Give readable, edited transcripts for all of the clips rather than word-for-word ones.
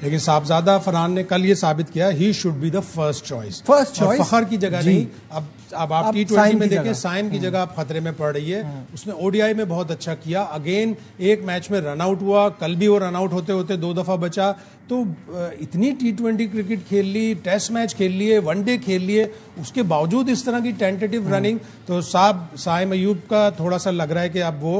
लेकिन साहबजादा फरहान ने कल ये साबित किया he should be the first choice. Fakhar की जगह नहीं। अब आप T20 में देखें, साइम की जगह आप खतरे में पड़ रही है। उसने ODI में बहुत अच्छा किया। अगेन एक मैच में रन आउट हुआ, कल भी वो रन आउट होते होते 2 दफा बचा। तो इतनी T20 क्रिकेट खेल ली, टेस्ट मैच खेल लिए, वनडे खेल लिए, उसके बावजूद इस तरह की टेंटेटिव रनिंग। तो साइम अयूब का थोड़ा सा लग रहा है कि अब वो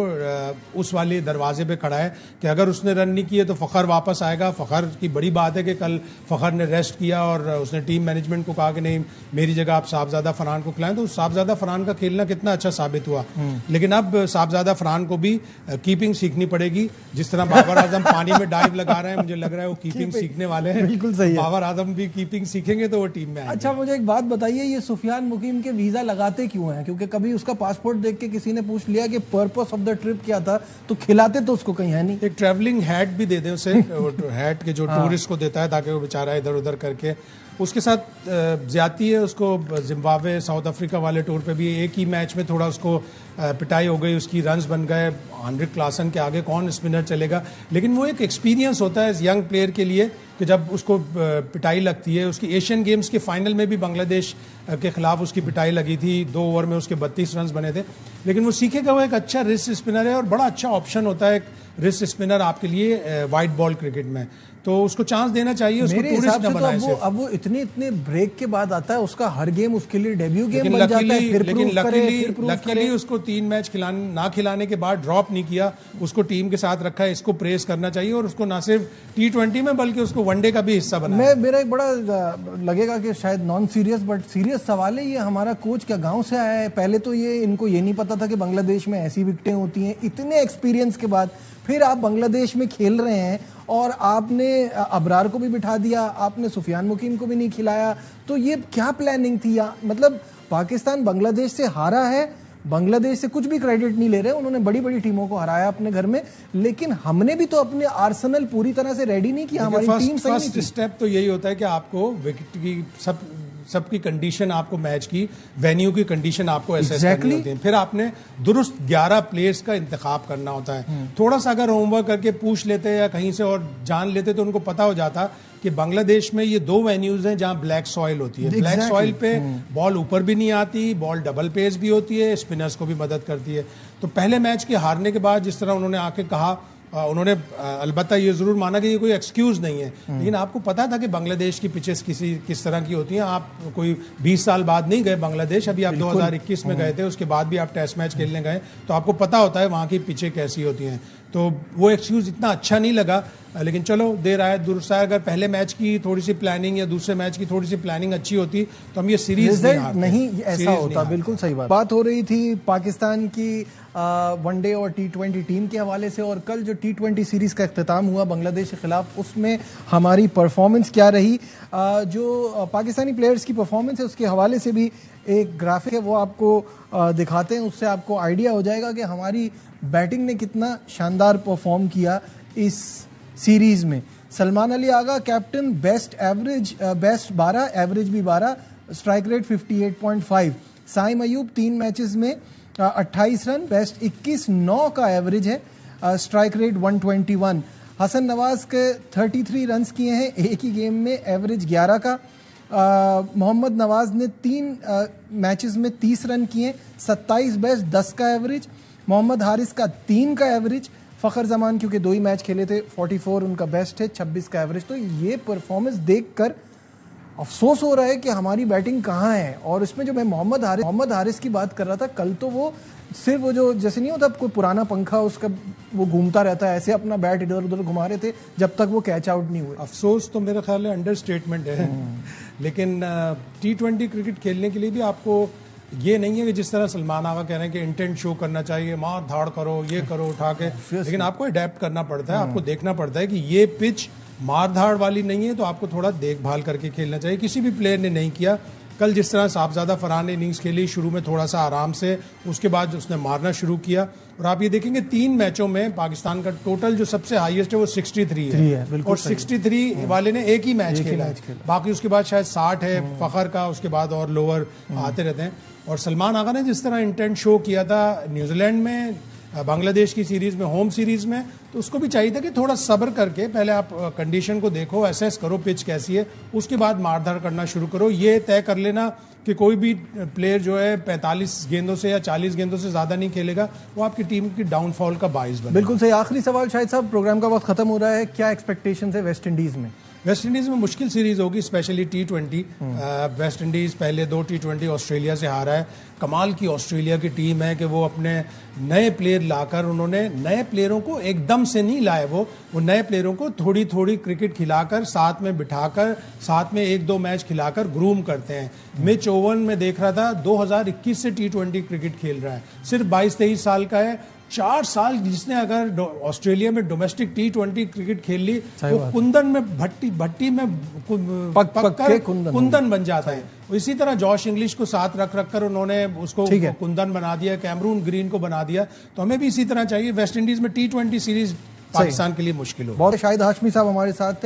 उस वाले दरवाजे पे खड़ा है कि अगर उसने रन नहीं किए तो फखर वापस आएगा। फखर की बड़ी बात है कि कल फखर ने रेस्ट किया और उसने टीम मैनेजमेंट को कहा कि नहीं, मेरी जगह आप साहबजादा फरहान को खिलाएं। तो साहबजादा फरहान का खेलना कितना अच्छा साबित हुआ। लेकिन अब साहबजादा फरहान को भी कीपिंग सीखनी पड़ेगी। जिस तरह बाबर आजम पानी में डाइव लगा रहे हैं, मुझे लग रहा है वो कीपिंग सीखने वाले हैं। बिल्कुल सही है। बाबर आजम भी कीपिंग सीखेंगे तो वो टीम में आएंगे। अच्छा, मुझे एक बात बताइए, ये सुफियान मुकीम के वीजा लगाते क्यों हैं? क्योंकि कभी उसका पासपोर्ट देख के किसी ने पूछ लिया कि पर्पस ऑफ द ट्रिप क्या था, तो खिलाते तो उसको कहीं है नहीं। एक ट्रैवलिंग हैट भी दे दें उसे, हैट के जो टूरिस्ट को देता है ताकि वो बेचारा इधर उधर करके। उसके साथ ज्यादती है। उसको जिम्बाब्वे साउथ अफ्रीका वाले टूर पे भी एक ही मैच में थोड़ा उसको पिटाई हो गई, उसकी रन्स बन गए। हेनरिक क्लासन के आगे कौन स्पिनर चलेगा। लेकिन वो एक एक्सपीरियंस होता है यंग प्लेयर के लिए कि जब उसको पिटाई लगती है। उसकी एशियन गेम्स के फाइनल में भी बांग्लादेश के खिलाफ उसकी पिटाई लगी थी। 2 ओवर में उसके 32 रन बने थे। लेकिन वो सीखेगा, वो एक अच्छा रिस्ट स्पिनर है और बड़ा अच्छा ऑप्शन होता है एक रिस्ट स्पिनर आपके लिए वाइट बॉल क्रिकेट में। तो उसको चांस देना चाहिए। उसको टूरिस्ट न बनाए। तो अब वो इतने ब्रेक के बाद आता है, उसका हर गेम उसके लिए डेब्यू गेम बन जाता है। लेकिन लकीली उसको 3 मैच ना खिलाने के बाद ड्रॉप नहीं किया, उसको टीम के साथ रखा है। इसको प्रेस करना चाहिए और उसको ना सिर्फ T20 में बल्कि उसको वनडे का भी हिस्सा बनाया। मेरा एक बड़ा लगेगा कि शायद नॉन सीरियस बट सीरियस सवाल है, ये हमारा कोच क्या गांव से आया है? पहले तो इनको ये नहीं पता था कि बांग्लादेश में ऐसी विकेटें होती हैं। इतने एक्सपीरियंस के बाद फिर आप बांग्लादेश में खेल रहे हैं और आपने अबरार को भी बिठा दिया, आपने सुफियान मुकीम को भी नहीं खिलाया। तो ये क्या प्लानिंग थी? मतलब पाकिस्तान बांग्लादेश से हारा है, बांग्लादेश से कुछ भी क्रेडिट नहीं ले रहे, उन्होंने बड़ी बड़ी टीमों को हराया अपने घर में, लेकिन हमने भी तो अपने आर्सेनल पूरी तरह से रेडी नहीं किया। हमारी टीम सही नहीं थी। फर्स्ट स्टेप तो यही होता है कि आपको विकेट की सबकी कंडीशन, आपको मैच की वेन्यू की कंडीशन आपको एसेस करनी होती है। फिर आपने दुरुस्त 11 प्लेयर्स का इंतखाब करना होता है। थोड़ा सा अगर होमवर्क करके पूछ लेते या कहीं से और जान लेते तो उनको पता हो जाता कि बांग्लादेश में ये 2 वेन्यूज हैं जहां ब्लैक सॉइल होती है। ब्लैक सॉइल पे बॉल ऊपर भी नहीं आती, बॉल डबल पेस भी होती है, स्पिनर्स को भी मदद करती है। तो पहले मैच के हारने के बाद जिस तरह उन्होंने आके कहा, उन्होंने अलबत्ता ये जरूर माना कि ये कोई एक्सक्यूज नहीं है, लेकिन आपको पता था कि बांग्लादेश की पिचेस किस तरह की होती हैं। आप कोई 20 साल बाद नहीं गए बांग्लादेश, अभी आप 2021 में गए थे, उसके बाद भी आप टेस्ट मैच खेलने गए, तो आपको पता होता है वहां की पिचें कैसी होती हैं। तो वो एक्सक्यूज इतना अच्छा नहीं लगा, लेकिन चलो देर आए दुरुस्त आए। अगर पहले मैच की थोड़ी सी प्लानिंग या दूसरे मैच की थोड़ी सी प्लानिंग अच्छी होती तो हम ये सीरीज नहीं ऐसा होता। बिल्कुल सही बात हो रही थी पाकिस्तान की वनडे और T20 टीम के हवाले से, और कल जो T20 सीरीज का इख्तिताम हुआ बांग्लादेश के खिलाफ, उसमें हमारी परफॉर्मेंस क्या रही, जो पाकिस्तानी प्लेयर्स की परफॉर्मेंस है उसके हवाले से भी एक ग्राफिक है, वो आपको दिखाते हैं। उससे आपको आइडिया हो जाएगा कि हमारी बैटिंग ने कितना शानदार परफॉर्म किया इस सीरीज में। Salman Ali Agha captain, best 12, average भी 12, strike rate 58.5। Saim Ayub 3 matches में 28 रन, बेस्ट 21, 9 का एवरेज है, स्ट्राइक रेट 121। हसन नवाज के 33 रन किए हैं एक ही गेम में, एवरेज 11 का। मोहम्मद नवाज ने 3 मैचेस में 30 रन किए, 27 बेस्ट, 10 का एवरेज। मोहम्मद हारिस का 3 का एवरेज। फ़खर जमान क्योंकि 2 ही मैच खेले थे, 44 उनका बेस्ट है, 26 का एवरेज। तो ये परफॉर्मेंस देखकर अफसोस हो रहा है कि हमारी बैटिंग कहाँ है। और इसमें जो मैं मोहम्मद हारिस की बात कर रहा था, कल तो वो सिर्फ वो जो जैसे नहीं होता कोई पुराना पंखा उसका वो घूमता रहता है, ऐसे अपना बैट इधर उधर घुमा रहे थे जब तक वो कैच आउट नहीं हुए। अफसोस तो मेरा ख्याल है अंडर स्टेटमेंट है। लेकिन T20 क्रिकेट खेलने के लिए भी आपको ये नहीं है कि जिस तरह सलमान आगा कह रहे हैं कि इंटेंट शो करना चाहिए, मार धाड़ करो, ये करो उठा के, लेकिन आपको अडेप्ट करना पड़ता है। आपको देखना पड़ता है कि ये पिच मार धाड़ वाली नहीं है, तो आपको थोड़ा देखभाल करके खेलना चाहिए। किसी भी प्लेयर ने नहीं किया। कल जिस तरह साहबजादा फरहान ने इनिंग्स खेली, शुरू में थोड़ा सा आराम से, उसके बाद उसने मारना शुरू किया। और आप ये देखेंगे 3 मैचों में पाकिस्तान का टोटल जो सबसे हाईएस्ट है वो 63 है, और 63 वाले ने एक ही मैच खेला है। बाकी उसके बाद शायद 60 है फखर का, उसके बाद और लोअर आते रहते हैं। और सलमान आगा ने जिस तरह इंटेंट शो किया था न्यूजीलैंड में, बांग्लादेश की सीरीज में, होम सीरीज में, तो उसको भी चाहिए था कि थोड़ा सब्र करके पहले आप कंडीशन को देखो, असेस करो पिच कैसी है, उसके बाद मारधाड़ करना शुरू करो। ये तय कर लेना कि कोई भी प्लेयर जो है 45 गेंदों से या 40 गेंदों से ज्यादा नहीं खेलेगा, वो आपकी टीम की डाउनफॉल का बाइस बने। बिल्कुल सही। आखिरी सवाल शायद साहब, प्रोग्राम का वक्त खत्म हो रहा है, क्या एक्सपेक्टेशन है वेस्ट इंडीज में? वेस्ट इंडीज में मुश्किल सीरीज होगी, स्पेशली T20। वेस्ट इंडीज पहले 2 T20 ऑस्ट्रेलिया से हारा है। कमाल की ऑस्ट्रेलिया की टीम है कि वो अपने नए प्लेयर लाकर, उन्होंने नए प्लेयरों को एकदम से नहीं लाए, वो नए प्लेयरों को थोड़ी थोड़ी क्रिकेट खिलाकर, साथ में बिठाकर, साथ में 1-2 मैच खिलाकर ग्रूम करते हैं। मिच ओवन में देख रहा था 2021 से T20 क्रिकेट खेल रहा है, सिर्फ 22-23 साल का है। 4 साल जिसने अगर ऑस्ट्रेलिया में डोमेस्टिक T20 क्रिकेट खेल ली, वो कुंदन में भट्टी में पककर कुंदन बन जाता है। इसी तरह जॉश इंग्लिश को साथ रख कर उन्होंने उसको कुंदन बना दिया, कैमरून ग्रीन को बना दिया। तो हमें भी इसी तरह चाहिए। वेस्ट इंडीज में T20 सीरीज पाकिस्तान के लिए मुश्किल हो। बहुत शाहिद हाशमी साहब हमारे साथ थे।